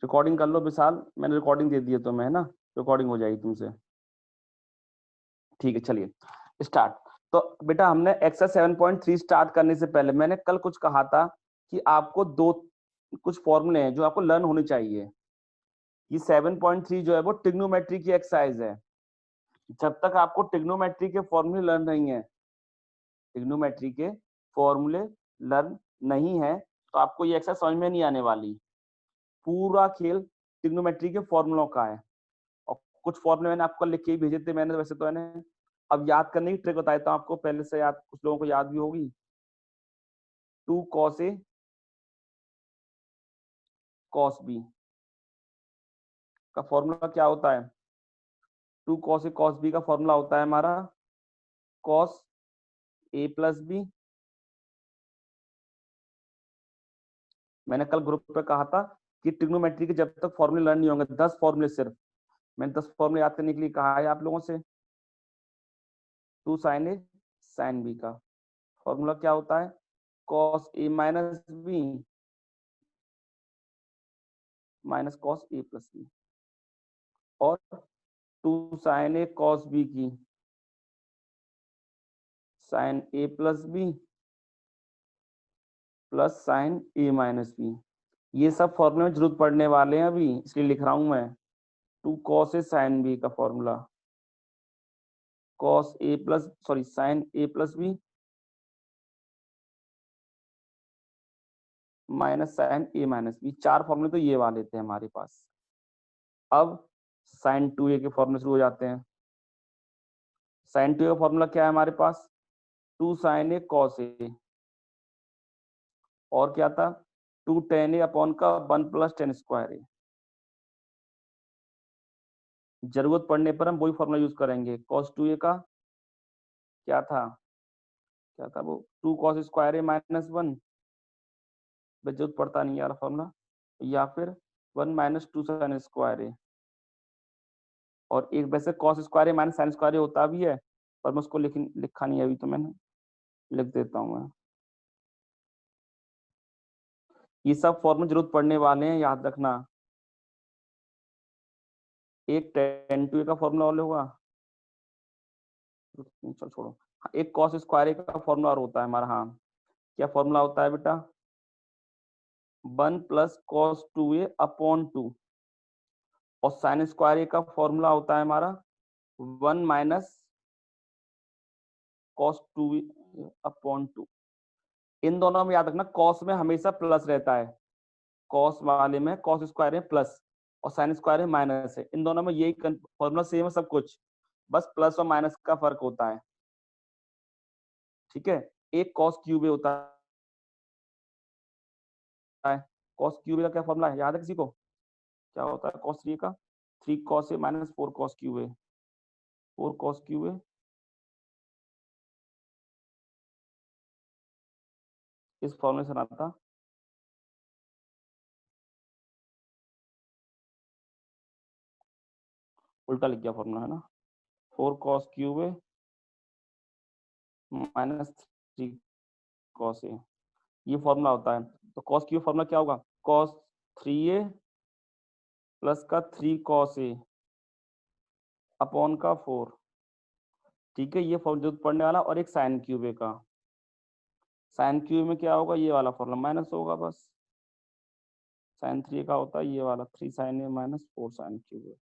Recording कर लो विशाल, मैंने recording दे दी है तुम्हें, है ना, रिकॉर्डिंग हो जाएगी तुमसे। ठीक है चलिए स्टार्ट। तो बेटा हमने एक्सरसाइज 7.3 स्टार्ट करने से पहले मैंने कल कुछ कहा था कि आपको दो कुछ फॉर्मूले हैं जो आपको लर्न होने चाहिए। ये 7.3 जो है वो ट्रिग्नोमेट्री की एक्सरसाइज है। जब तक आपको ट्रिग्नोमेट्री के फॉर्मूले लर्न नहीं है, ट्रिग्नोमेट्री के फॉर्मूले लर्न नहीं है, तो आपको ये एक्सरसाइज समझ में नहीं आने वाली। पूरा खेल ट्रिग्नोमेट्री के फॉर्मूलों का है। और कुछ फॉर्मूले मैंने आपको लिख के ही भेजे थे मैंने, वैसे तो मैंने अब याद करने की ट्रिक बताया था आपको, पहले से याद कुछ लोगों को याद भी होगी। 2 cos A cos B का फॉर्मूला क्या होता है? 2 cos A cos B का फॉर्मूला होता है हमारा cos A प्लस B। मैंने कल ग्रुप पे कहा था कि ट्रिग्नोमेट्री के जब तक फॉर्मूले लर्न नहीं होंगे, 10 फॉर्मूले सिर्फ, मैंने 10 फॉर्मूले याद करने के लिए कहा है आप लोगों से। 2 sin A sin B का फॉर्मूला क्या होता है? cos A minus B minus cos A plus B। और 2 sin A cos B की sin A plus B plus sin A minus B। ये सब फॉर्मूले में जरूरत पड़ने वाले हैं अभी, इसलिए लिख रहा हूं मैं। 2 cos A sin B का formula cos A plus sorry sin A plus B minus sin A minus B। 4 फॉर्मूले तो ये वाले थे हमारे पास। अब sin 2A के फॉर्मूले शुरू हो जाते हैं। sin 2A का फॉर्मूला क्या है हमारे पास? 2 sin A cos A। और क्या था? 2 tan A अपॉन का 1 प्लस tan स्क्वायर A। जरूरत पड़ने पर हम वही फॉर्मूला यूज करेंगे। cos 2A का क्या था? क्या था वो? 2 cos स्क्वायर A माइनस 1, जरूरत पड़ता नहीं यार फॉर्मूला। या फिर 1 माइनस 2 sin स्क्वायर A। और एक वैसे cos square A minus sin square A होता भी है, पर मैं उसको लिखा नहीं है अभी, तो मैंने लिख देता हूँ मैं। ये सब फॉर्मूले जरूरत पड़ने वाले हैं, याद रखना। एक tan 2A का फॉर्मूला और होगा, चल छोड़ो। एक cos स्क्वायर A का फॉर्मूला और होता है हमारा। हाँ, क्या फॉर्मूला होता है बेटा? 1 प्लस cos 2A अपॉन 2। और sin स्क्वायर A का फॉर्मूला होता है हमारा 1 माइनस cos 2A अपॉन 2। इन दोनों में याद रखना cos में हमेशा प्लस रहता है। cos वाले में cos स्क्वायर में प्लस और sin स्क्वायर में माइनस है। इन दोनों में यही फॉर्मूला सेम है सब कुछ, बस प्लस और माइनस का फर्क होता है। ठीक है, एक cos क्यूब होता है। cos क्यूब का क्या फॉर्मूला है, याद है किसी को? क्या होता है cos 3 का? 3 cos A minus 4 cos cube A। 4 cos cube A इस फॉर्मूले से आता, उल्टा लिख गया फॉर्मूला, है ना। 4 cos cube A minus 3 cos A, ये फॉर्मूला होता है। तो cos क्यूब फॉर्मूला क्या होगा? cos 3A प्लस का 3 cos A अपॉन का 4। ठीक है, ये फॉर्मूला जरूरत पड़ने वाला। और एक sin क्यूब A का, sin क्यूब में क्या होगा? ये वाला फॉर्मूला माइनस होगा बस। sin 3A का होता है ये वाला 3 sin A minus 4 sin cube A।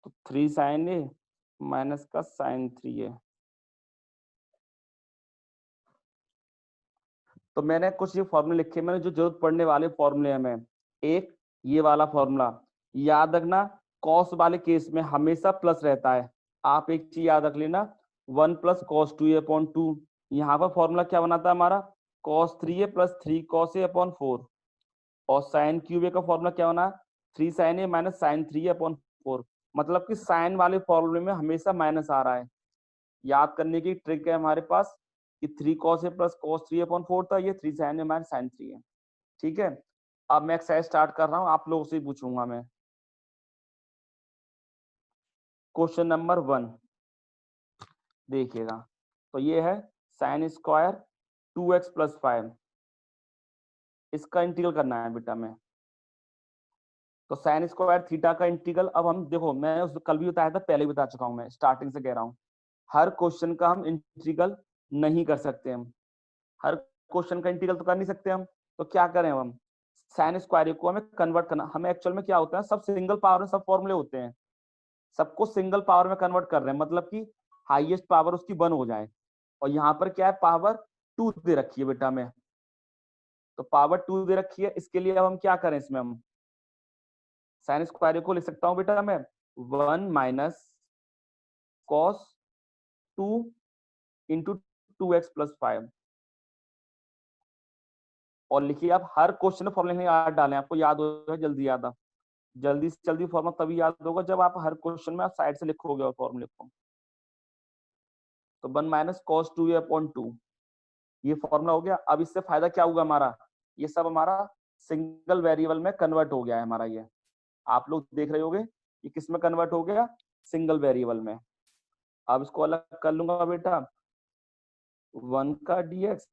तो 3 sin A माइनस का sin 3A। तो मैंने कुछ ये फॉर्मूले लिखे, मैंने जो जरूरत पड़ने वाले फॉर्मूले में एक ये वाला फॉर्मूला याद रखना। कॉस वाले केस में हमेशा प्लस रहता है। आप एक चीज याद रख लेना, 1 प्लस कॉस 2A अपॉन 2। यहाँ पर फॉर्मूला क्या बनाता है हमारा? Cos 3A plus 3 cos A upon 4। और साइन क्यूब A का फॉर्मूला क्या बना? 3 sine A minus sine 3A upon 4। मतलब कि साइन वाले फॉर्मूले में हमेशा माइनस आ रहा है। याद करने की ट्रिक है हमारे पास कि 3 cos A plus cos 3 upon 4 था, ये 3 sin A माइनस sin 3 है। ठीक है, अब मैं एक्सरसाइज स्टार्ट कर रहा हूँ, आप लोगों से ही पूछूंगा मैं। क्वेश्चन नंबर 1 देखिएगा। तो ये है साइन स्क्वायर 2x प्लस 5 इसका इंटीग्रल करना है बेटा में। तो साइन स्क्वायर थीटा का इंटीग्रल, अब हम देखो, मैं उस कल भी बताया था, पहले भी बता चुका हूं, मैं स्टार्टिंग से कह रहा हूं, हर क्वेश्चन का हम इंटीग्रल नहीं कर सकते। हम हर क्वेश्चन का इंटीग्रल तो कर नहीं सकते हम, तो क्या करें हम, साइन स्क्वायर को हमें कन्वर्ट करना। हमें एक्चुअल में क्या होता है, सब सिंगल पावर में सब फॉर्मूले होते हैं, सबको सिंगल पावर में कन्वर्ट कर रहे हैं, मतलब कि हाईएस्ट पावर उसकी 1 हो जाए। और यहाँ पर क्या है, पावर 2 दे रखी है बेटा में, तो पावर 2 दे रखी है, इसके लिए अब हम क्या करें, इसमें हम साइन स्क्वायर को लिख सकता हूँ बेटा मैं 1 माइनस कॉस 2 इंटू 2x+5। और लिखिए, आप हर क्वेश्चन में फॉर्मूला याद डालें, आपको याद होगा, जल्दी याद आ, जल्दी से जल्दी फॉर्मूला तभी याद होगा जब आप हर क्वेश्चन में आप साइड से लिखोगे और फॉर्मूले को। तो 1 माइनस कॉस 2a/2 ये फॉर्मूला हो गया। अब इससे फायदा क्या होगा हमारा, ये सब हमारा सिंगल वेरिएबल में कन्वर्ट हो गया है हमारा। ये आप लोग देख रहे होगे ये किस में कन्वर्ट हो गया, सिंगल वेरिएबल में। अब इसको अलग कर लूंगा बेटा, 1 का dx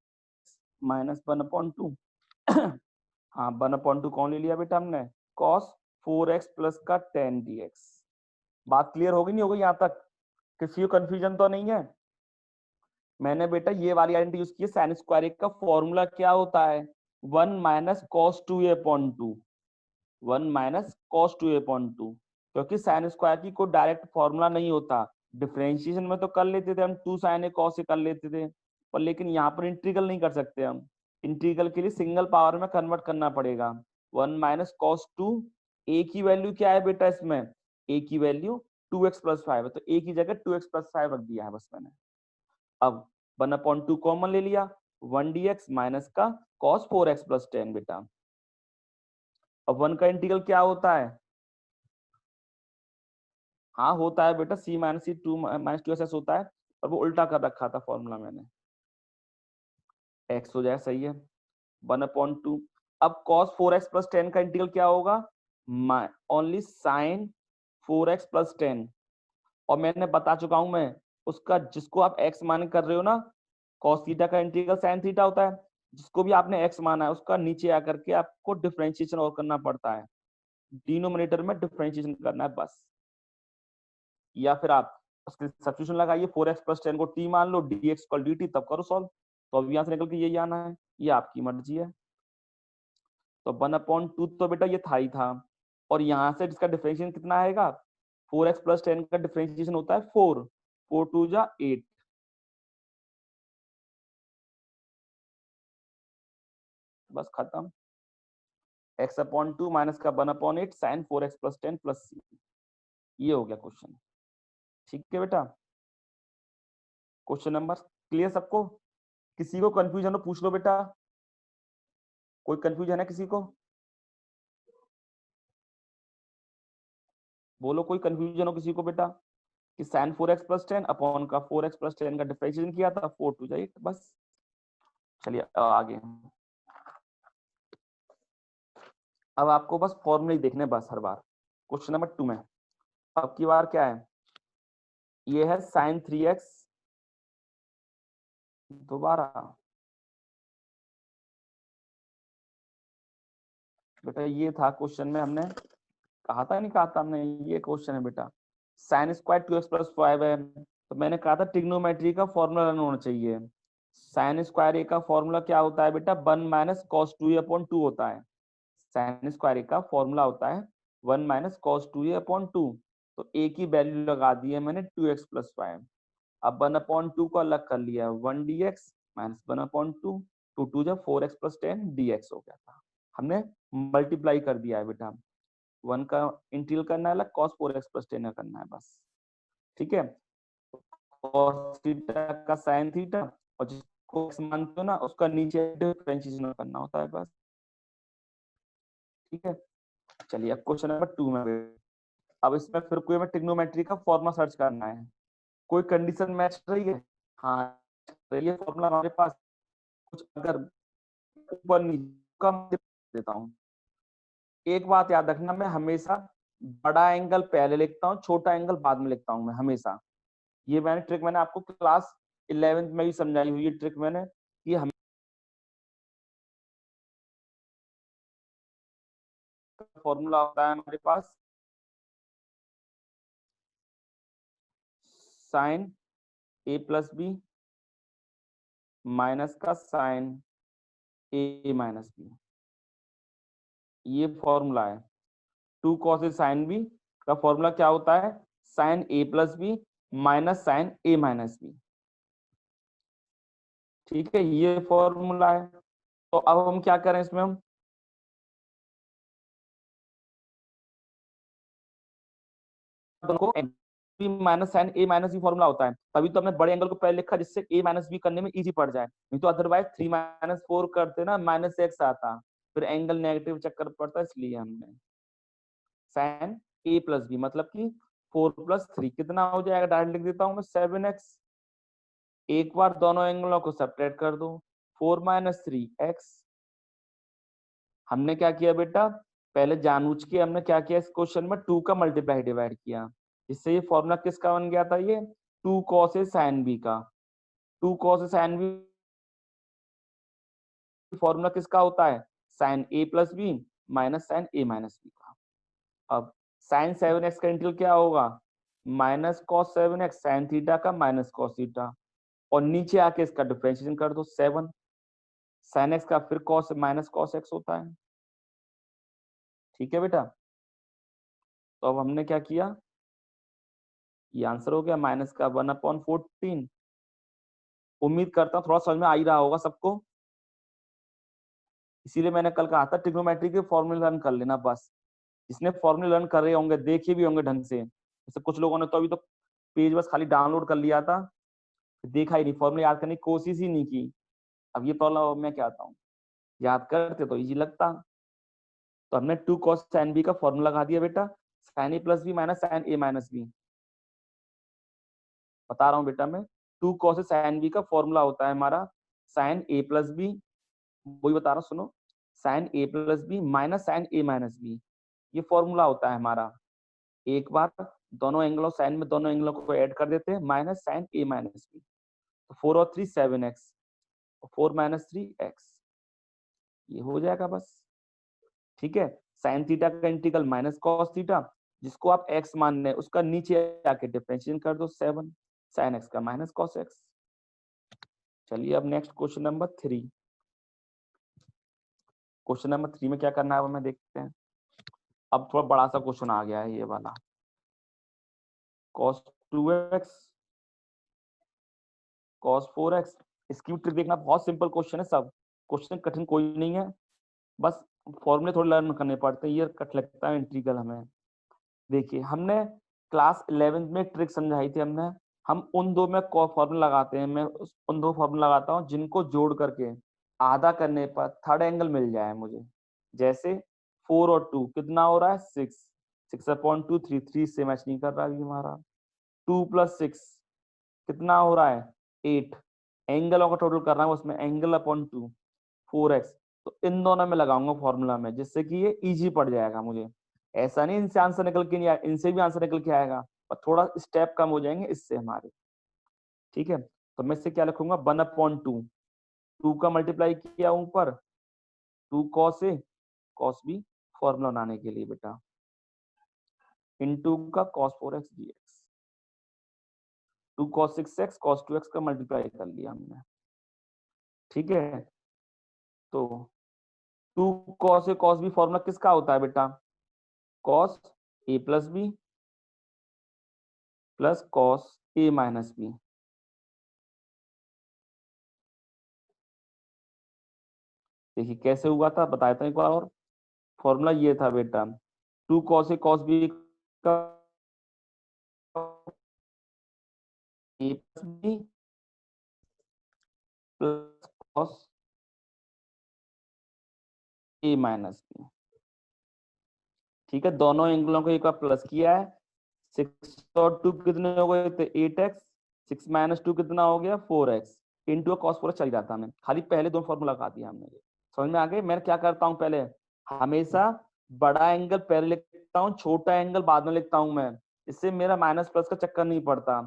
माइनस 1/2। हाँ 1/2 कौन ले लिया बेटा हमने, cos 4x प्लस का 10 dx। बात क्लियर होगी नहीं होगी यहाँ तक, किसी को कंफ्यूजन तो नहीं है। मैंने बेटा ये वाली आइडेंटिटी यूज की है, साइन स्क्वायर का फॉर्मूला क्या होता है, 1 minus cos 2a/2, 1 minus cos 2a/2, क्योंकि साइन स्क्वायर की कोई डायरेक्ट फॉर्मूला नहीं होता। डिफरेंशिएशन में तो कर लेते थे हम, 2 sin a cos a कर लेते थे, पर लेकिन यहाँ पर इंटीग्रल नहीं कर सकते हम। इंटीग्रल के लिए सिंगल पावर में कन्वर्ट करना पड़ेगा। 1 माइनस कॉस 2, a की वैल्यू क्या है बेटा इसमें, a की वैल्यू 2x+5 है, तो a की जगह 2x+5 रख दिया है बस मैंने। अब 1/2 कॉमन ले लिया, 1 dx माइनस का cos 4x प्लस 10 बेटा। अब 1 का इंटीग्रल क्या होता है, हाँ होता है बेटा, c माइनस सी 2 माइनस 2s होता है, और वो उल्टा कर रखा था फॉर्मूला मैंने, x हो जाए, सही है 1/2। अब cos 4x प्लस 10 का इंटीग्रल क्या होगा, ओनली साइन 4x प्लस 10। और मैंने बता चुका हूं मैं, उसका जिसको आप x मान कर रहे हो ना, cos थीटा का इंटीग्रल sin थीटा होता है, जिसको भी आपने x माना है उसका नीचे आकर के आपको डिफरेंशिएशन और करना पड़ता है, डिनोमिनेटर में डिफरेंशिएशन करना है बस। या फिर आप उसके सब्स्टिट्यूशन लगाइए, 4x प्लस 10 को t मान लो, dx इक्वल dt, तब करो सॉल्व, तो अब यहाँ से निकल के यही आना है, ये आपकी मर्जी है। तो 1/2 तो बेटा ये था ही था, और यहाँ से जिसका डिफरेंशिएशन कितना आएगा, 4x प्लस 10 का डिफरेंशिएशन होता है 4, 4 2 जा 8, बस खत्म। x/2 माइनस का 1/8 sign 4x plus 10 plus c, ये हो गया क्वेश्चन। ठीक है बेटा, क्वेश्चन नंबर क्लियर सबको, किसी को कंफ्यूजन हो पूछ लो बेटा, कोई कंफ्यूजन है किसी को, बोलो कोई कंफ्यूजन हो किसी को बेटा, कि साइन 4x प्लस 10 अपॉन का 4x प्लस 10 का डिफरेंशिएशन किया था 4 2 8, बस। चलिए आगे, अब आपको बस फॉर्मूले ही देखने बस हर बार। क्वेश्चन नंबर 2 में अब की बार क्या है, ये है साइन 3x, दोबारा बेटा ये था क्वेश्चन में, हमने कहा था नहीं कहा था हमने, ये क्वेश्चन है बेटा, साइन स्क्वायर 2x+5 है, तो मैंने कहा था ट्रिग्नोमेट्री का फॉर्मूला होना चाहिए। साइन स्क्वायर ए का फॉर्मूला क्या होता है बेटा, 1 माइनस कॉस 2a/2 होता है। साइन स्क्वायर ए का फॉर्मूला होता है 1 माइनस कॉस 2a/2, तो ए की वैल्यू लगा दी है मैंने 2x+5। अब 1/2 को अलग कर लिया, 1 dx माइनस 1/2, 2 2 जा 4x प्लस 10 dx हो गया था, हमने मल्टीप्लाई कर दिया है बेटा। 1 का इंटीग्रल करना है अलग, cos 4x प्लस 10 का करना है बस, ठीक है। cos थीटा का sin थीटा, और जिसको x मानते हो ना उसका नीचे डिफरेंशिएशन करना होता है बस, ठीक है। चलिए अब क्वेश्चन नंबर 2 में, अब इसमें फिर कोई हमें ट्रिग्नोमेट्री का फॉर्मूला सर्च करना है, कोई कंडीशन मैच रही है, हाँ तो ये फॉर्मूला हमारे पास कुछ अगर ऊपर नीचे कम देता हूँ। एक बात याद रखना, मैं हमेशा बड़ा एंगल पहले लिखता हूँ, छोटा एंगल बाद में लिखता हूँ मैं हमेशा। ये मैंने ट्रिक मैंने आपको क्लास 11th में भी समझाई हुई है ट्रिक मैंने, कि हम का फॉर्मूला होता है हमारे पास साइन ए प्लस बी माइनस का साइन ए माइनस बी, ये फॉर्मूला है। 2 cos ए साइन बी का फॉर्मूला क्या होता है, sign A plus B minus sine A minus B. ठीक है, ये फॉर्मूला है। तो अब हम क्या करें इसमें, हम दोनों minus sine A minus B formula होता है, तभी तो हमने बड़े एंगल को पहले लिखा जिससे ए माइनस बी करने में इजी पड़ जाए, नहीं तो अदरवाइज 3 माइनस 4 करते ना माइनस एक्स आता, फिर एंगल नेगेटिव चक्कर पड़ता, इसलिए हमने साइन ए प्लस बी मतलब कि 4 प्लस 3 कितना हो जाएगा, डायरेक्ट लिख देता हूँ मैं 7x। एक बार दोनों एंगलों को सेपरेट कर दो, 4 माइनस 3x। हमने क्या किया बेटा, पहले जानबूझ के हमने क्या किया, इस क्वेश्चन में 2 का मल्टीप्लाई डिवाइड किया, इससे ये फॉर्मूला किसका बन गया था, ये 2 cos ए sin b का। 2 cos A sin b formula किसका होता है, sin a plus B minus sine A minus B का। अब sin 7x का इंटीग्रल क्या होगा, minus cos 7x sin theta का माइनस cos थीटा, और नीचे आके इसका डिफरेंशिएशन कर दो 7 sin x का, फिर cos माइनस cos x होता है। ठीक है बेटा, तो अब हमने क्या किया, ये आंसर हो गया माइनस का 1/14। उम्मीद करता हूँ थोड़ा समझ में आ ही रहा होगा सबको, इसीलिए मैंने कल कहा था ट्रिग्नोमेट्री के फॉर्मूले लर्न कर लेना बस। जिसने फॉर्मूले लर्न कर रहे होंगे, देखे भी होंगे ढंग से, जैसे कुछ लोगों ने तो अभी तो पेज बस खाली डाउनलोड कर लिया था, देखा ही नहीं, फॉर्मूले याद करने की कोशिश ही नहीं की। अब ये प्रॉब्लम मैं क्या आता हूँ, याद करते तो इजी लगता। तो हमने 2 cos sin b का फॉर्मूला लगा दिया बेटा, sin a plus B minus sine A minus B. बता रहा हूँ बेटा मैं, 2 cos sin b का फॉर्मूला होता है हमारा sin a प्लस बी, वही बता रहा हूँ सुनो, sin a plus B minus sine A minus B, ये फॉर्मूला होता है हमारा। एक बार दोनों एंगलों साइन में दोनों एंगलों को ऐड कर देते हैं, minus sine A minus B, तो 4 और 3 7x, 4 माइनस 3x, ये हो जाएगा बस। ठीक है, साइन थीटा का इंटीग्रल माइनस कॉस थीटा, जिसको आप x मान रहे हैं उसका नीचे आके डिफरेंशिएशन कर दो 7 साइन x का माइनस कॉस x। चलिए अब next question number 3। Question number 3 में क्या करना है वो मैं देखते हैं। अब थोड़ा बड़ा सा क्वेश्चन आ गया है ये वाला, cos 2x cos 4x। इसकी ट्रिक देखना, बहुत सिंपल क्वेश्चन है, सब क्वेश्चन कठिन कोई नहीं है, बस फॉर्मूले थोड़े लर्न करने पड़ते हैं, ये कट लगता है इंटीग्रल हमें। देखिए हमने क्लास 11 में ट्रिक समझाई थी हमने, हम उन दो में फॉर्मूला लगाते हैं, मैं उन दो फॉर्मूला लगाता हूँ जिनको जोड़ करके आधा करने पर थर्ड एंगल मिल जाए मुझे। जैसे 4 और 2 कितना हो रहा है 6, 6/2 3, 3 से मैच नहीं कर रहा है हमारा। 2 प्लस 6 कितना हो रहा है 8, एंगलों का टोटल कर रहा हूँ उसमें, एंगल अपॉन 2 4x। तो इन दोनों में लगाऊंगा फॉर्मूला में, जिससे कि ये इजी पड़ जाएगा मुझे। ऐसा नहीं इनसे आंसर निकल के नहीं आया, इनसे भी आंसर निकल के आएगा, पर थोड़ा स्टेप कम हो जाएंगे इससे हमारे। ठीक है, तो मैं इससे क्या लिखूंगा 1/2, 2 का मल्टीप्लाई किया ऊपर, 2 cos a cos b formula बनाने के लिए बेटा, इनटू का cos 4x dx, 2 cos 6x cos 2x का मल्टीप्लाई कर लिया हमने। ठीक है, तो 2 cos a cos b formula किसका होता है बेटा, cos a plus B plus cos a minus B. देखिए कैसे हुआ था बताया था एक बार और, फॉर्मूला ये था बेटा, 2 cos a cos b का a plus B plus cos a minus B. ठीक है, दोनों एंगलों को एक बार प्लस किया है, 6 और 2 कितने हो गए थे 8x, 6 माइनस 2 कितना हो गया 4x, इंटू cos 4x चल जाता हमें, खाली पहले दो फॉर्मूला लगा दिया हमने। समझ में आ गए, मैं क्या करता हूँ पहले हमेशा बड़ा एंगल पहले लिखता हूँ, छोटा एंगल बाद में लिखता हूँ मैं, इससे मेरा माइनस प्लस का चक्कर नहीं पड़ता।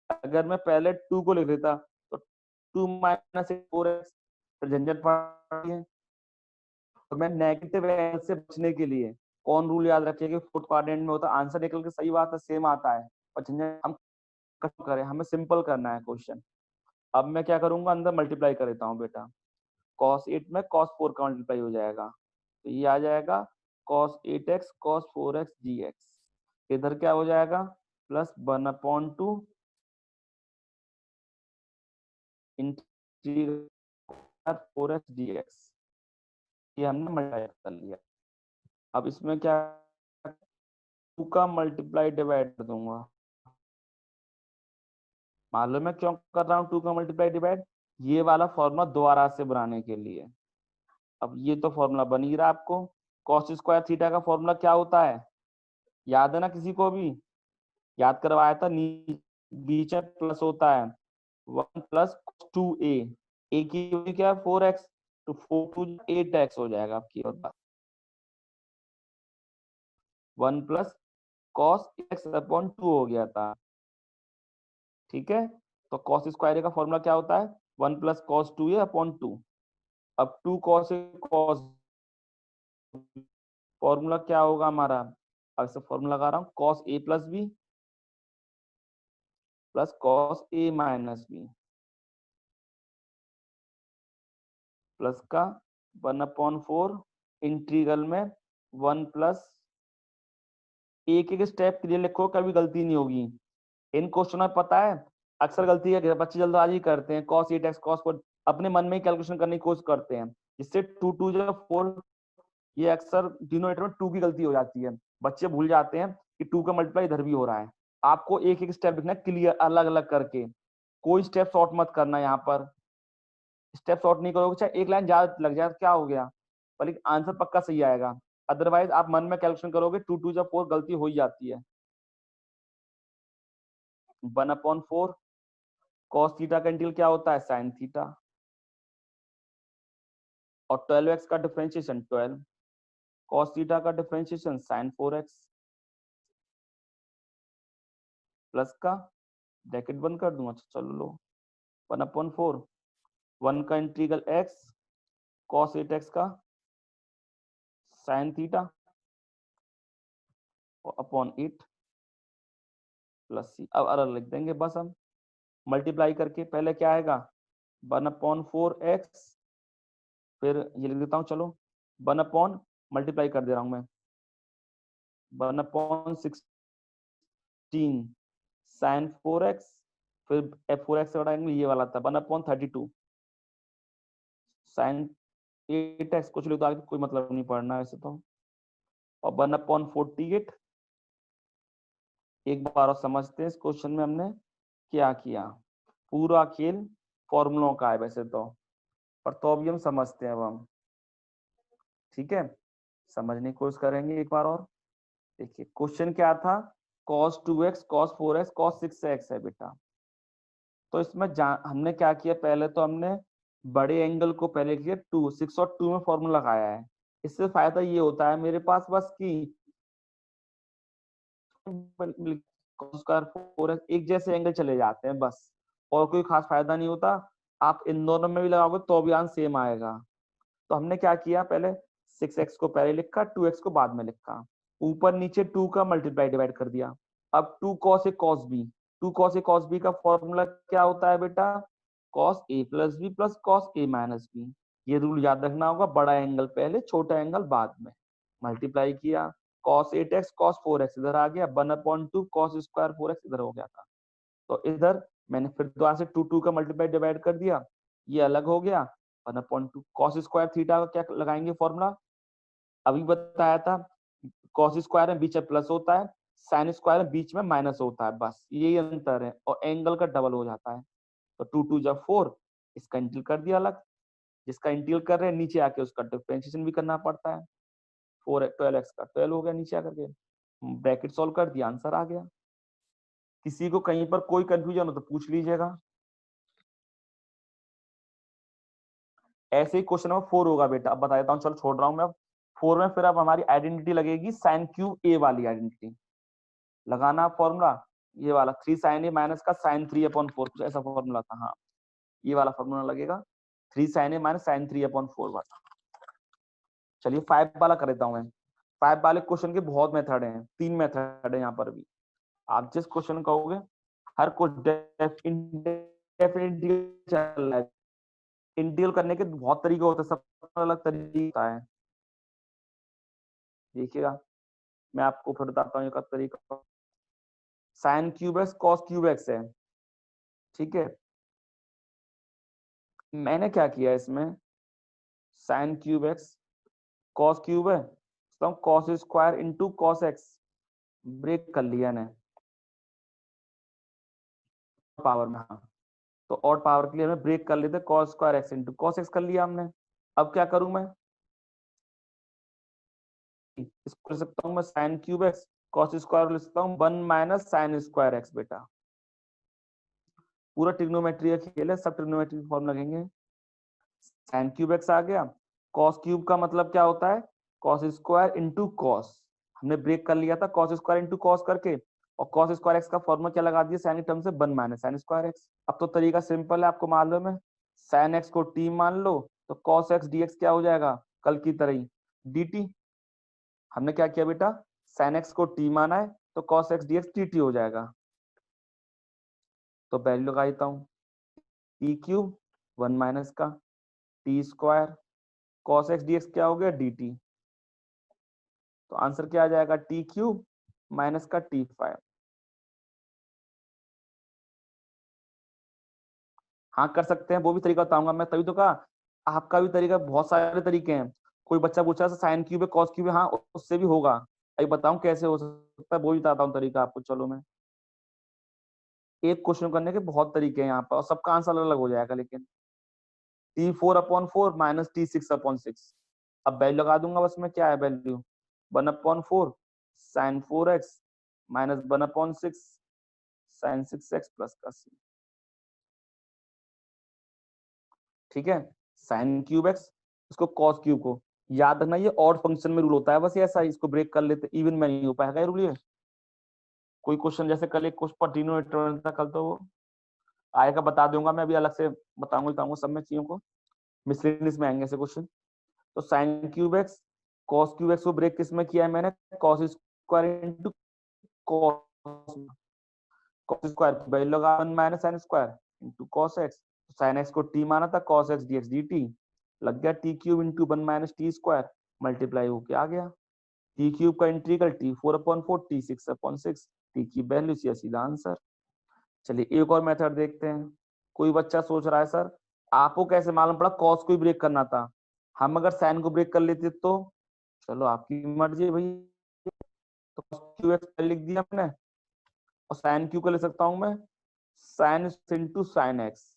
अगर मैं पहले 2 को लिख देता तो 2 माइनस 4x, फिर झंझट पड़ती है, तो मैं नेगेटिव एंगल से बचने के लिए कौन रूल याद रखिए कि फोर्थ क्वाड्रेंट में होता है, आंसर निकल के सही बात है सेम आता है, और झंझट हम करें, हमें सिंपल करना है क्वेश्चन। अब मैं क्या करूंगा, अंदर मल्टीप्लाई कर देता हूँ बेटा, cos 8 में cos 4 का मल्टीप्लाई हो जाएगा, तो ये आ जाएगा cos 8x cos 4x dx। इधर क्या हो जाएगा, प्लस 1/2 इंटीग्रल 4x dx। ये हमने मल्टीप्लाई कर लिया। अब इसमें क्या, 2 का मल्टीप्लाई डिवाइड कर दूंगा। मालूम है क्यों कर रहा हूँ 2 का मल्टीप्लाई डिवाइड, ये वाला फॉर्मूला दोबारा से बनाने के लिए। अब ये तो फॉर्मूला बन ही रहा आपको, cos स्क्वायर थीटा का फॉर्मूला क्या होता है, याद है ना, किसी को भी याद करवाया था, बीच में प्लस होता है, 1 प्लस 2a, a की वैल्यू क्या है 4x, तो 4 टू 8x हो जाएगा आपकी, और बात 1 प्लस cos x अपॉन 2 हो गया था। ठीक है, तो cos स्क्वायर का फॉर्मूला क्या होता है, 1 प्लस cos 2a अपॉन 2। अब 2 cos cos फॉर्मूला क्या होगा हमारा, अब से फॉर्मूला लगा रहा हूँ, cos a plus b plus cos a minus b plus का 1/4 इंटीग्रल में 1 प्लस, एक एक स्टेप क्लियर लिखो, कभी गलती नहीं होगी। इन क्वेश्चन में पता है अक्सर गलती है, बच्चे जल्दबाजी करते हैं, cos 8x cos 4 अपने मन में ही कैलकुलेशन करने की कोशिश करते हैं, जिससे 2 2 जो 4, ये अक्सर डिनोमिनेटर में 2 की गलती हो जाती है, बच्चे भूल जाते हैं कि 2 का मल्टीप्लाई इधर भी हो रहा है। आपको एक एक स्टेप लिखना है क्लियर, अलग अलग करके, कोई स्टेप शॉर्ट मत करना। यहाँ पर स्टेप शॉर्ट नहीं करोगे, चाहे एक लाइन ज्यादा लग जाए क्या हो गया, पर आंसर पक्का सही आएगा। अदरवाइज आप मन में कैलकुलेशन करोगे, 2 2 जब 4 गलती हो ही जाती है। 1/4 cos थीटा का इंटीग्रल क्या होता है, sin थीटा, और 12x का डिफरेंशिएशन 12 cos थीटा का डिफरेंशिएशन sin 4x, प्लस का ब्रैकेट बंद कर दूंगा, चलो लो 1/4 1 का इंटीग्रल x cos 8x का sin theta upon 8 plus c। अब अलग लिख देंगे बस हम, मल्टीप्लाई करके पहले क्या आएगा 1/4x, फिर ये लिख देता हूँ, चलो 1 मल्टीप्लाई कर दे रहा हूँ मैं, 1/16 sin 4x, फिर 4x से बड़ा एंगल ये वाला था 1/32 sin 8x, कुछ लिख दो आगे, कोई मतलब नहीं पढ़ना वैसे तो, और 1/48। एक बार और समझते हैं इस क्वेश्चन में हमने क्या किया, पूरा खेल फॉर्मूलों का है वैसे तो, पर तो अभी हम समझते हैं अब हम, ठीक है, समझने की कोशिश करेंगे एक बार और। देखिए क्वेश्चन क्या था, cos 2x cos 4x cos 6x है बेटा। तो इसमें हमने क्या किया, पहले तो हमने बड़े एंगल को पहले किया 2 6 और 2 में फॉर्मूला लगाया है। इससे फायदा ये होता है मेरे पास बस की स्क्वायर 4x एक जैसे एंगल चले जाते हैं बस, और कोई खास फायदा नहीं होता। आप इन दोनों में भी लगाओगे तो भी आंसर सेम आएगा। तो हमने क्या किया, पहले 6x को पहले लिखा, 2x को बाद में लिखा, ऊपर नीचे 2 का मल्टीप्लाई डिवाइड कर दिया। अब 2 cos a cos b, 2 cos a cos b का फॉर्मूला क्या होता है बेटा, cos a plus b plus cos a minus b। ये रूल याद रखना होगा, बड़ा एंगल पहले छोटा एंगल बाद में। मल्टीप्लाई किया, cos 8x cos 4x इधर आ गया, 1/2 cos स्क्वायर 4x इधर हो गया था। तो इधर मैंने फिर दोबारा से 2 2 का मल्टीप्लाई डिवाइड कर दिया, ये अलग हो गया 1/2 cos स्क्वायर थीटा का क्या लगाएंगे फॉर्मूला, अभी बताया था, cos स्क्वायर में बीच में प्लस होता है, sin स्क्वायर में बीच में माइनस होता है, बस यही अंतर है, और एंगल का डबल हो जाता है। तो 2 2 जब 4, इसका इंटीग्रल कर दिया अलग, जिसका इंटीग्रल कर रहे हैं नीचे आके उसका डिफरेंशिएशन भी करना पड़ता है, 12x का 12 हो गया नीचे आकर के, ब्रैकेट सॉल्व कर दिया, आंसर आ गया। किसी को कहीं पर कोई कंफ्यूजन हो तो पूछ लीजिएगा। ऐसे ही क्वेश्चन नंबर 4 होगा बेटा, अब बता देता हूँ, चलो छोड़ रहा हूँ मैं अब। 4 में फिर अब हमारी आइडेंटिटी लगेगी sin क्यूब a वाली आइडेंटिटी लगाना फॉर्मूला, ये वाला 3 sin a माइनस का sin 3/4, कुछ ऐसा फॉर्मूला था, हाँ ये वाला फॉर्मूला लगेगा, 3 sin a माइनस sin 3/4 वाला। चलिए 5 वाला कर देता हूँ मैं। 5 वाले क्वेश्चन के बहुत मेथड हैं, 3 मेथड है यहाँ पर भी। आप जिस क्वेश्चन कहोगे, हर कुछ इंडेफिनिट चल रहा है। इंटीग्रल करने के बहुत तरीके होते हैं, सबका अलग तरीका है। देखिएगा, मैं आपको फिर बताता हूँ एक तरीका। Sine cube x cos cube x है, ठीक है। मैंने क्या किया इसमें, sine cube x cos cube है, तो cos square into cos x break कर लिया ने पावर में। हाँ, तो ऑड पावर के लिए हमें ब्रेक कर लेते, cos square x into cos x कर लिया हमने। अब क्या करूं मैं, इसको लिख सकता हूं मैं sign cube x cos square लिख सकता हूं 1 माइनस साइन स्क्वायर एक्स। बेटा पूरा ट्रिग्नोमेट्री का खेल है, सब ट्रिग्नोमेट्री फॉर्म लगेंगे। साइन क्यूब एक्स आ गया, कॉस क्यूब का मतलब क्या होता है, कॉस स्क्वायर इंटू कॉस। हमने ब्रेक कर लिया था कॉस स्क्वायर इंटू कॉस करके, और कॉस स्क्वायर एक्स का फॉर्मूला क्या लगा दिया साइन की टर्म से 1 माइनस साइन स्क्वायर एक्स। अब तो तरीका सिंपल है, आपको मालूम है, साइन एक्स को टी मान लो तो कॉस एक्स डीएक्स क्या हो जाएगा, कल की तरह ही dt। हमने क्या किया बेटा, साइन एक्स को टी माना है तो कॉस एक्स डीएक्स dt हो जाएगा। तो वैल्यू लगा देता हूँ, टी क्यूब 1 माइनस का T square cos x d x क्या हो गया dt। तो आंसर क्या आ जाएगा, टी क्यूब माइनस का t5। हाँ कर सकते हैं, वो भी तरीका बताऊंगा मैं, तभी तो कहा आपका भी तरीका, बहुत सारे तरीके हैं। कोई बच्चा पूछा साइन क्यूब है कॉस क्यूब है, हाँ उससे भी होगा। अभी बताऊं कैसे हो सकता है, वो भी बताता हूँ तरीका आपको। चलो मैं, एक क्वेश्चन करने के बहुत तरीके हैं यहाँ पर, और सबका आंसर अलग अलग हो जाएगा। लेकिन t4/4 माइनस t6/6, अब वैल्यू लगा दूंगा बस मैं, क्या है value 1/4 sine 4x minus 1/6 sine 6x plus का c। ठीक है, साइन क्यूब एक्स, उसको कॉस क्यूब को याद रखना, ये ऑड फंक्शन में रूल होता है बस, ऐसा ही इसको ब्रेक कर लेते, इवन में नहीं हो पाएगा ये रूल। ये कोई क्वेश्चन जैसे कल एक क्वेश्चन पर डिनोमिनेटर था, कल तो वो आएगा, बता दूंगा मैं, अभी अलग से बताऊंगा सब में चीजों को, मिसलेनियस में आएंगे ऐसे क्वेश्चन। तो sign cube x cos cube x को ब्रेक किस में किया है मैंने, cos square into cos, cos square की वैल्यू लगा 1 minus sine square into cos x. Sine x को टी माना था, कॉस एक्स डीएक्स dt लग गया T cube into 1 minus T square, multiply होके आ गया टी क्यूब का इंटीग्रल t4/4 t6/6, टी की वैल्यू सीधा आंसर। चलिए एक और मेथड देखते हैं। कोई बच्चा सोच रहा है सर आपको कैसे मालूम पड़ा कॉस को ही ब्रेक करना था, हम अगर साइन को ब्रेक कर लेते तो। चलो आपकी मर्जी है भाई, तो cos क्यू एक्स लिख दिया हमने, और साइन क्यू को ले सकता हूं मैं साइन इंटू साइन एक्स।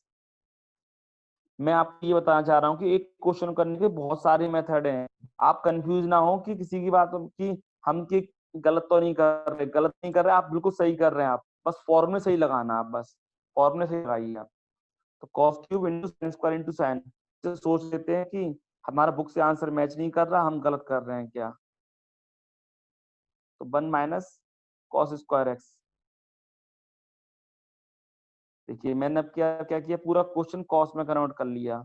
मैं आपको ये बताना चाह रहा हूँ कि एक क्वेश्चन करने के बहुत सारे मेथड हैं, आप कंफ्यूज ना हो कि किसी की बात की हम की गलत तो नहीं कर रहे, गलत नहीं कर रहे आप, बिल्कुल सही कर रहे हैं आप, बस फॉर्मूले सही लगाना, आप बस फॉर्मूले सही लगाइए आप। तो cos cube into sine square into sign, तो सोच लेते हैं कि हमारा बुक से आंसर मैच नहीं कर रहा, हम गलत कर रहे हैं क्या। तो 1 माइनस कॉस स्क्वायर एक्स। देखिए मैंने अब क्या क्या किया, पूरा क्वेश्चन कॉस में कन्वर्ट कर लिया।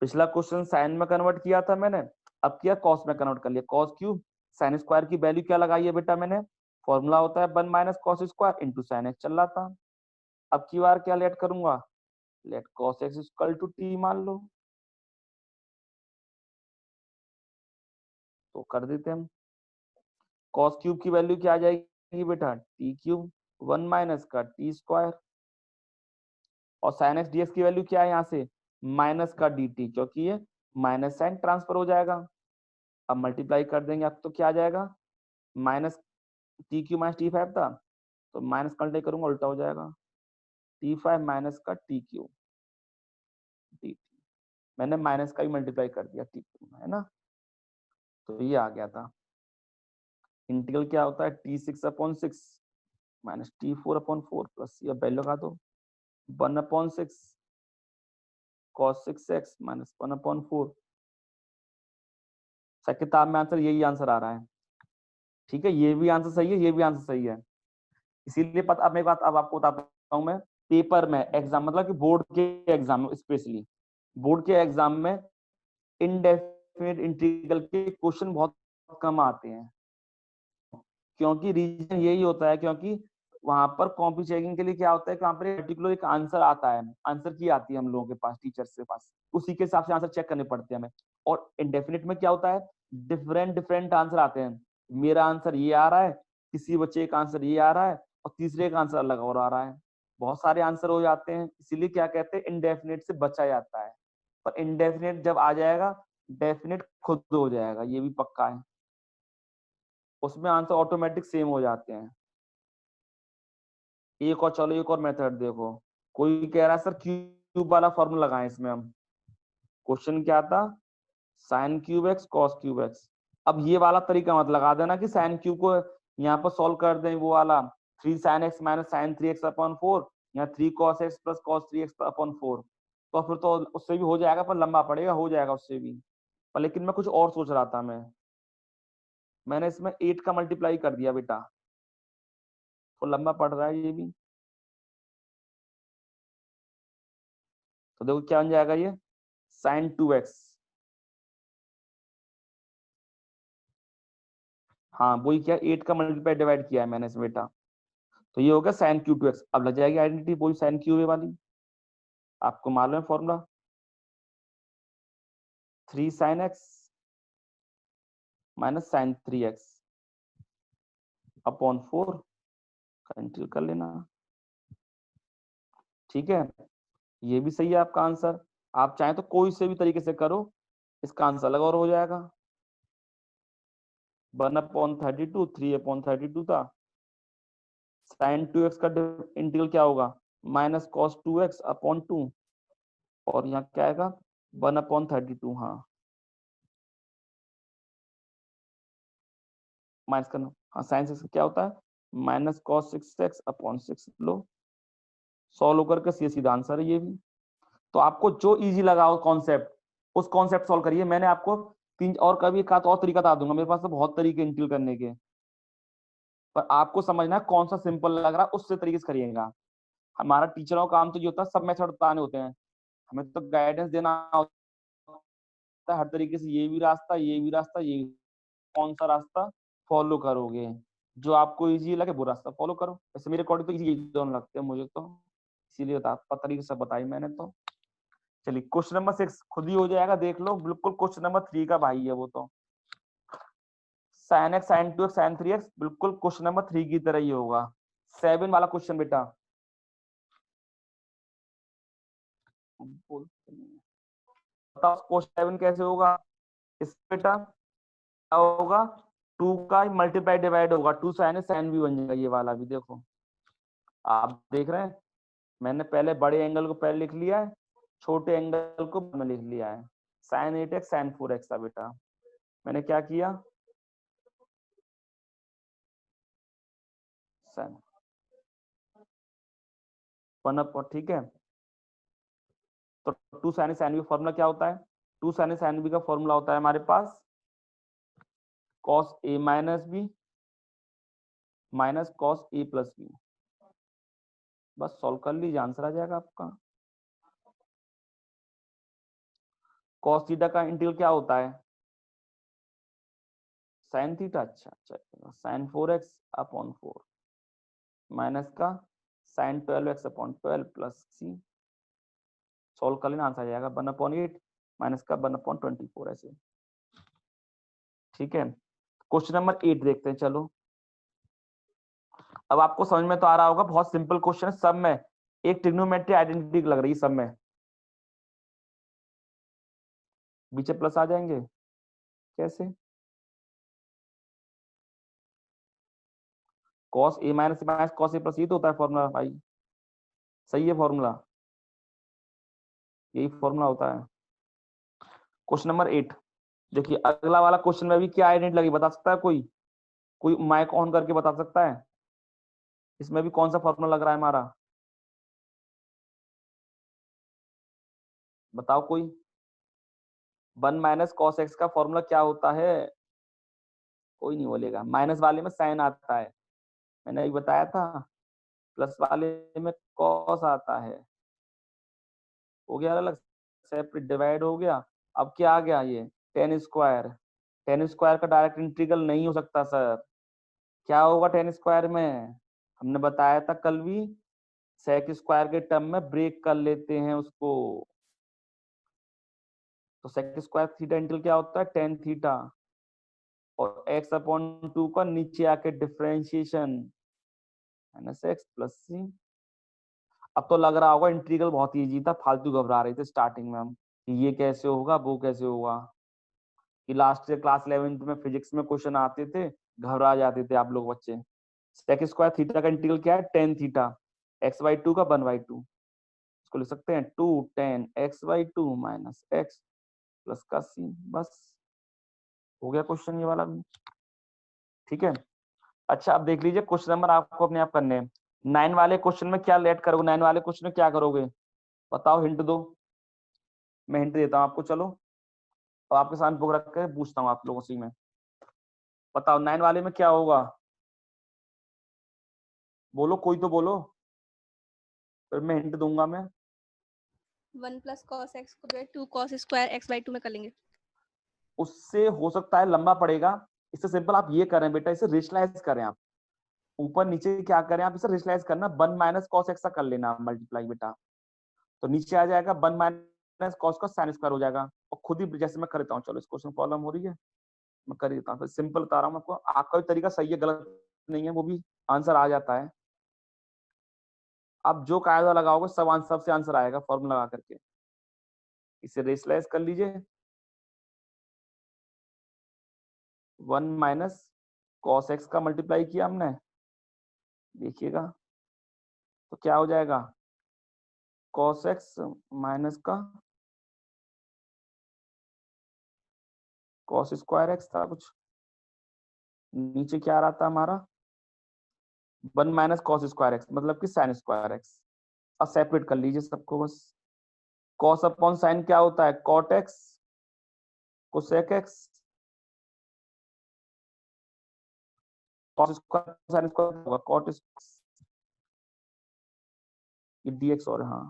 पिछला क्वेश्चन साइन में कन्वर्ट किया था मैंने, अब किया कॉस में कन्वर्ट कर लिया। कॉस क्यूब साइन स्क्वायर की वैल्यू क्या लगाई है बेटा मैंने, फॉर्मूला होता है 1 minus cos square into sine x चल रहा था। अब की बार क्या लेट करूंगा, let cos x equal to T मान लो, तो कर देते हम। कॉस क्यूब की वैल्यू क्या आ जाएगी बेटा, टी क्यूब 1 माइनस का टी स्क्वायर, और साइन एक्स डीएक्स की वैल्यू क्या है यहाँ से, माइनस का डी टी, क्योंकि ये माइनस साइन ट्रांसफर हो जाएगा। अब मल्टीप्लाई कर देंगे, अब तो क्या आ जाएगा, minus T Q minus T five था, तो माइनस मल्टीप्लाई करूंगा उल्टा हो जाएगा, टी फाइव माइनस का टी क्यू टी, मैंने माइनस का भी मल्टीप्लाई कर दिया टी क्यू है ना, तो ये आ गया था। इंटीग्रल क्या होता है, t6/6 माइनस t4/4 प्लस ये वैल्यू लगा दो 1/6 cos 6x माइनस 1/4। किताब में आंसर यही आंसर आ रहा है, ठीक है, ये भी आंसर सही है, ये भी आंसर सही है। इसीलिए पता, अब मैं बात अब आपको बताता हूँ मैं, पेपर में एग्जाम मतलब कि बोर्ड के एग्जाम में, स्पेशली बोर्ड के एग्जाम में इनडेफिनिट इनडेफिनिट इंटीग्रल के क्वेश्चन बहुत कम आते हैं, क्योंकि रीजन यही होता है, क्योंकि वहां पर कॉपी चेकिंग के लिए क्या होता है कि वहां पर पर्टिकुलर एक आंसर आता है, आंसर की आती है हम लोगों के पास, टीचर्स के पास, उसी के हिसाब से आंसर चेक करने पड़ते हैं हमें। और इंडेफिनिट में क्या होता है, डिफरेंट डिफरेंट आंसर आते हैं, मेरा आंसर ये आ रहा है, किसी बच्चे का आंसर ये आ रहा है, और तीसरे का आंसर अलग और आ रहा है, बहुत सारे आंसर हो जाते हैं, इसीलिए क्या कहते हैं, इंडेफिनिट से बचा जाता है। पर इंडेफिनिट जब आ जाएगा, डेफिनिट खुद हो जाएगा, ये भी पक्का है, उसमें आंसर ऑटोमेटिक सेम हो जाते हैं। एक और चलो एक और मेथड देखो, कोई कह रहा है सर क्यूब वाला फॉर्मूला लगाएं इसमें हम, क्वेश्चन क्या था, sign cube x cos cube x. अब ये वाला तरीका मत लगा देना कि साइन क्यूब को यहाँ पर सॉल्व कर दें, वो वाला 3 sin x minus sine 3x upon 4 या 3 cos x plus cos 3x upon 4, तो फिर तो उससे भी हो जाएगा, पर लंबा पड़ेगा, हो जाएगा उससे भी। पर लेकिन मैं कुछ और सोच रहा था, मैंने इसमें 8 का मल्टीप्लाई कर दिया बेटा, तो लंबा पड़ रहा है ये भी, तो देखो क्या बन जाएगा ये, साइन 2x, हाँ वही क्या, 8 का मल्टीप्लाई डिवाइड किया है मैंने इसमें बेटा, तो ये हो गया साइन क्यू 2x। अब लग जाएगी आइडेंटिटी वही साइन क्यू वाली, आपको मालूम है formula, 3 sin x minus sine 3x upon 4, control कर लेना, ठीक है। ये भी सही है आपका आंसर, आप चाहें तो कोई से भी तरीके से करो, इसका आंसर अलग और हो जाएगा। 1/32, 3/32 था, साइन 2x का इंटीग्रल क्या होगा, माइनस कॉस 2x अपॉन 2, और यहाँ क्या आएगा 1/32, हाँ माइनस करना, हाँ साइन 6 क्या होता है, माइनस कॉस 6x अपॉन 6, लो सॉल्व करके सीधा सीधा आंसर है ये भी। तो आपको जो इजी लगा हो कॉन्सेप्ट, उस कॉन्सेप्ट सॉल्व करिए। मैंने आपको तीन और कभी एक और तरीका बता दूंगा, मेरे पास तो बहुत तरीके इंटीग्रल करने के, पर आपको समझना है कौन सा सिंपल लग रहा है, उससे तरीके से करिएगा। हमारा टीचरों का काम तो ये होता है सब मेथड बताने होते हैं, हमें तो गाइडेंस देना होता है हर तरीके से, ये भी रास्ता, ये भी रास्ता, ये कौन सा रास्ता फॉलो करोगे, जो आपको इजी लगे वो रास्ता फॉलो करो। वैसे मेरे अकॉर्डिंग तो इजी दोनों लगते हैं मुझे तो, इसीलिए तरीके से बताई मैंने तो। चलिए क्वेश्चन नंबर 6 खुद ही हो जाएगा, देख लो, बिल्कुल क्वेश्चन नंबर 3 का भाई है वो तो, sine x sign 2x sign 3x बिल्कुल क्वेश्चन नंबर 3 की तरह ही होगा। 7 वाला क्वेश्चन बेटा, बताओ क्वेश्चन 7 कैसे होगा। इस बेटा क्या होगा, 2 का मल्टीप्लाई डिवाइड होगा, 2 साइन साइन भी बन जाएगा, ये वाला भी देखो, आप देख रहे हैं, मैंने पहले बड़े एंगल को पहले लिख लिया है, छोटे एंगल को बाद में लिख लिया है। साइन 8x साइन 4x था बेटा, मैंने क्या किया, साइन 1 ठीक है। तो 2 साइन साइन बी फॉर्मूला क्या होता है, 2 साइन साइन बी का फॉर्मूला होता है हमारे पास cos a minus B minus cos a plus B. बस सॉल्व कर लीजिए, आंसर आ जाएगा आपका। cos थीटा का इंटीग्रल क्या होता है, साइन थीटा, अच्छा अच्छा, साइन 4x अपॉन 4 माइनस का sine 12x upon 12 plus c, solve कर लेना, आंसर आ जाएगा 1/8 माइनस का 1/24 ऐसे, ठीक है। क्वेश्चन नंबर 8 देखते हैं, चलो अब आपको समझ में तो आ रहा होगा, बहुत सिंपल क्वेश्चन है, सब में एक ट्रिग्नोमेट्री आइडेंटिटी लग रही है सब में, बीच प्लस आ जाएंगे कैसे, cos a minus minus cos a plus, ये तो होता है फॉर्मूला भाई, सही है फॉर्मूला, यही फॉर्मूला होता है। क्वेश्चन नंबर 8 देखिए, अगला वाला क्वेश्चन में भी क्या आइडेंटिटी लगी बता सकता है कोई, कोई माइक ऑन करके बता सकता है, इसमें भी कौन सा फॉर्मूला लग रहा है हमारा, बताओ कोई। 1 माइनस कॉस एक्स का फॉर्मूला क्या होता है, कोई नहीं बोलेगा, माइनस वाले में साइन आता है, मैंने अभी बताया था, प्लस वाले में कॉस आता है, हो गया अलग, सेपरेट डिवाइड हो गया। अब क्या आ गया, ये टेन स्क्वायर। टेन स्क्वायर का डायरेक्ट इंटीग्रल नहीं हो सकता सर। क्या होगा टेन स्क्वायर में? हमने बताया था कल भी, सेक स्क्वायर के टर्म में ब्रेक कर लेते हैं उसको। तो सेक स्क्वायर थीटा इंटीग्रल क्या होता है? Tan theta. और एक्स अपॉन टू का नीचे आके डिफरेंशिएशन माइनस एक्स प्लस सी। अब तो लग रहा होगा इंटीग्रल बहुत इजी था, फालतू घबरा रहे थे स्टार्टिंग में हम कि ये कैसे होगा वो कैसे होगा। कि लास्ट से क्लास 11th में फिजिक्स में क्वेश्चन आते थे, घबरा जाते थे आप लोग बच्चे। सेक स्क्वायर थीटा का इंटीग्रल क्या है? Tan theta. X by two का वन बाई टू, इसको लिख सकते हैं two tan x by two minus x plus का सी। बस हो गया क्वेश्चन ये वाला भी। ठीक है। अच्छा अब देख लीजिए क्वेश्चन नंबर आपको अपने आप करने हैं। 9 वाले क्वेश्चन में क्या लेट करोगे? 9 वाले क्वेश्चन में क्या करोगे बताओ, हिंट दो। मैं हिंट देता हूँ आपको, चलो। और आपके सामने बुक रख के पूछता हूँ आप लोगों से मैं। बताओ 9 वाले में क्या होगा? बोलो, कोई तो बोलो, फिर मैं हिंट दूंगा मैं। 1 प्लस कॉस एक्स को जो है 2 कॉस स्क्वायर एक्स बाई 2 में कर लेंगे। उससे हो सकता है लंबा पड़ेगा। इससे सिंपल आप ये करें बेटा, इसे रेशनलाइज करें आप। ऊपर नीचे क्या करें आप, इसे रेशनलाइज करना, वन माइनस कॉस एक्स का कर लेना मल्टीप्लाई बेटा। तो नीचे आ जाएगा वन माइनस कॉस का साइन स्क्वायर हो जाएगा। और खुद ही जैसे मैं करता हूँ, चलो इस क्वेश्चन प्रॉब्लम हो रही है, मैं कर देता हूँ, सिंपल बता रहा हूँ आपको। आपका भी तरीका सही है, गलत नहीं है, वो भी आंसर आ जाता है। आप जो कायदा लगाओगे सब आंसर, सबसे आंसर आएगा फॉर्मूला लगा करके। इसे रेशनलाइज कर लीजिए। वन माइनस कॉस एक्स का मल्टीप्लाई किया हमने, देखिएगा तो क्या हो जाएगा? कॉस एक्स माइनस का कॉस स्क्वायर एक्स था कुछ, नीचे क्या आ रहा था हमारा? One minus cos square x मतलब कि साइन स्क्वायर एक्स। अब सेपरेट कर लीजिए सबको बस। कॉस अपॉन साइन क्या होता है? Cot x cosec x. Cos square sine square होगा कॉट डीएक्स। और हाँ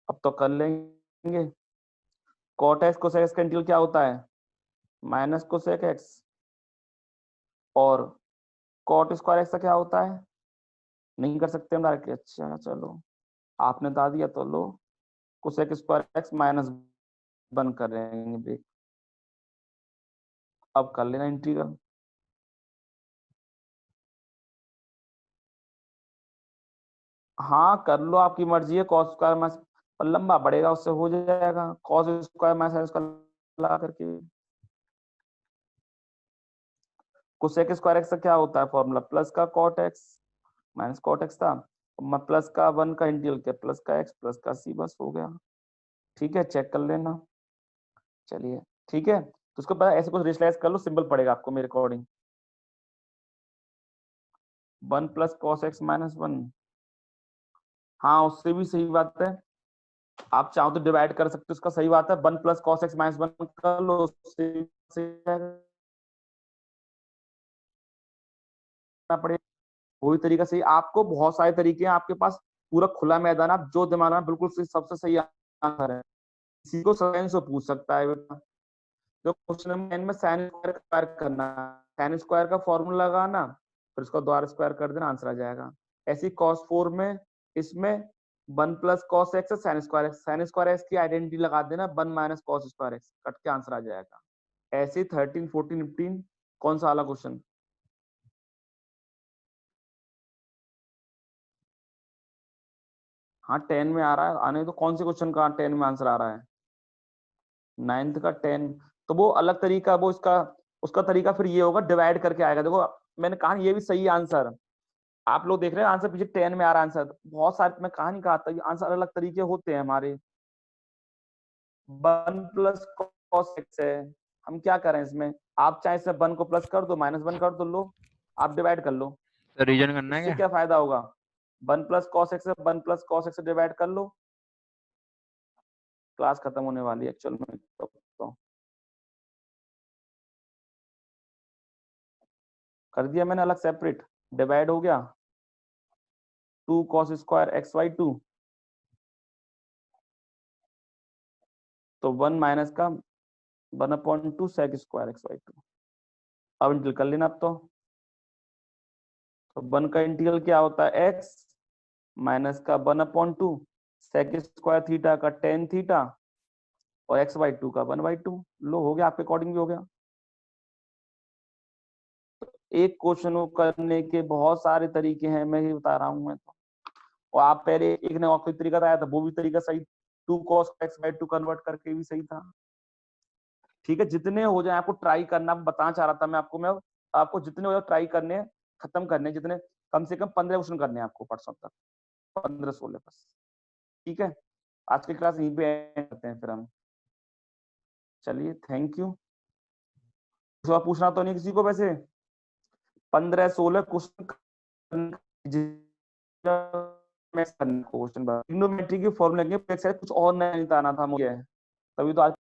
अब तो कर लेंगे। कॉट एक्स कोसेक एक्स का इंटीग्रल क्या होता है? Minus cosec x. और कॉट स्क्वायर एक्स का क्या होता है? नहीं कर सकते हम डायरेक्टली। अच्छा चलो, आपने बता दिया तो लो, कोसेक स्क्वायर एक्स माइनस बंद कर देंगे ब्रेक। अब कर लेना इंटीग्रल। हाँ कर लो, आपकी मर्जी है। कॉस स्क्वायर माइनस, पर लंबा पड़ेगा, उससे हो जाएगा कॉस स्क्वायर माइनस स्क्वायर लगा करके। कोसेक स्क्वायर एक्स का क्या होता है फॉर्मूला? प्लस का cot x minus cot x था, प्लस का वन का इंटीग्रल क्या, प्लस का एक्स प्लस का सी, बस हो गया। ठीक है, चेक कर लेना। चलिए ठीक है, तो उसको पता ऐसे कुछ रेशनलाइज कर लो, सिंपल पड़ेगा आपको मेरे according. One plus cos x minus one, हाँ उससे भी सही बात है। आप चाहो तो डिवाइड कर सकते हो, उसका सही बात है। One plus cos x minus one कर लो, उससे पड़ेगा। वही तरीका सही, आपको बहुत सारे तरीके हैं आपके पास, पूरा खुला मैदान, आप जो दिमाग में बिल्कुल सही, सबसे सही आंसर है। किसी को साइन से पूछ सकता है बेटा। जो क्वेश्चन नंबर 9 में साइन स्क्वायर करना, साइन स्क्वायर का फॉर्मूला लगाना, फिर उसको द्वारा स्क्वायर कर देना, आंसर आ जाएगा। ऐसी कॉस 4 में, इसमें one plus cos x sine square x की आइडेंटिटी लगा देना, one minus cos square x cut के आंसर आ जाएगा। ऐसे 13 14 15 कौन सा वाला क्वेश्चन? हाँ 10 में आ रहा है, आने तो कौन से क्वेश्चन का 10 में आंसर आ रहा है? 9th का 10, तो वो अलग तरीका, वो इसका उसका तरीका फिर ये होगा, डिवाइड करके आएगा। देखो मैंने कहा ये भी सही आंसर, आप लोग देख रहे हैं आंसर पीछे 10 में आ रहा है आंसर, बहुत सारे मैं कहा नहीं कहा था, आंसर अलग अलग तरीके होते हैं हमारे। वन प्लस कॉस एक्स है, हम क्या करें इसमें? आप चाहे इसमें वन को प्लस कर दो, माइनस वन कर दो, लो आप डिवाइड कर लो। तो रीजन करना है इससे क्या? क्या फायदा होगा? One plus cos x, one plus cos x divide कर लो। क्लास खत्म होने वाली है एक्चुअल में तो कर दिया मैंने अलग सेपरेट, डिवाइड हो गया। Two cos square x by two, तो वन माइनस का 1/2 sec स्क्वायर x/2। अब इंटीग्रल कर लेना। अब तो 1 का इंटीग्रल क्या होता है, x माइनस का 1/2 sec स्क्वायर थीटा का tan थीटा और x/2 का 1/2। लो हो गया, आपके अकॉर्डिंग भी हो गया। एक क्वेश्चन को करने के बहुत सारे तरीके हैं, मैं ही बता रहा हूं मैं तो। और आप पहले एक ने और कोई तरीका बताया था, वो भी तरीका सही, 2 cos x/2 कन्वर्ट करके भी सही था। ठीक है, जितने हो जाए आपको ट्राई करना, बताना चाह रहा था मैं आपको जितने हो जाए ट्राई करने, खत्म करने, जितने कम से कम 15 क्वेश्चन करने हैं आपको परसों तक, 15-16 बस। ठीक है, आज की क्लास यहीं पे एंड करते हैं फिर हम। चलिए, थैंक यू। कुछ और पूछना तो नहीं किसी को? वैसे 15-16 क्वेश्चन क्वेश्चन ट्रिग्नोमेट्री के फॉर्मूले कुछ और नहीं आना था मुझे, तभी तो आज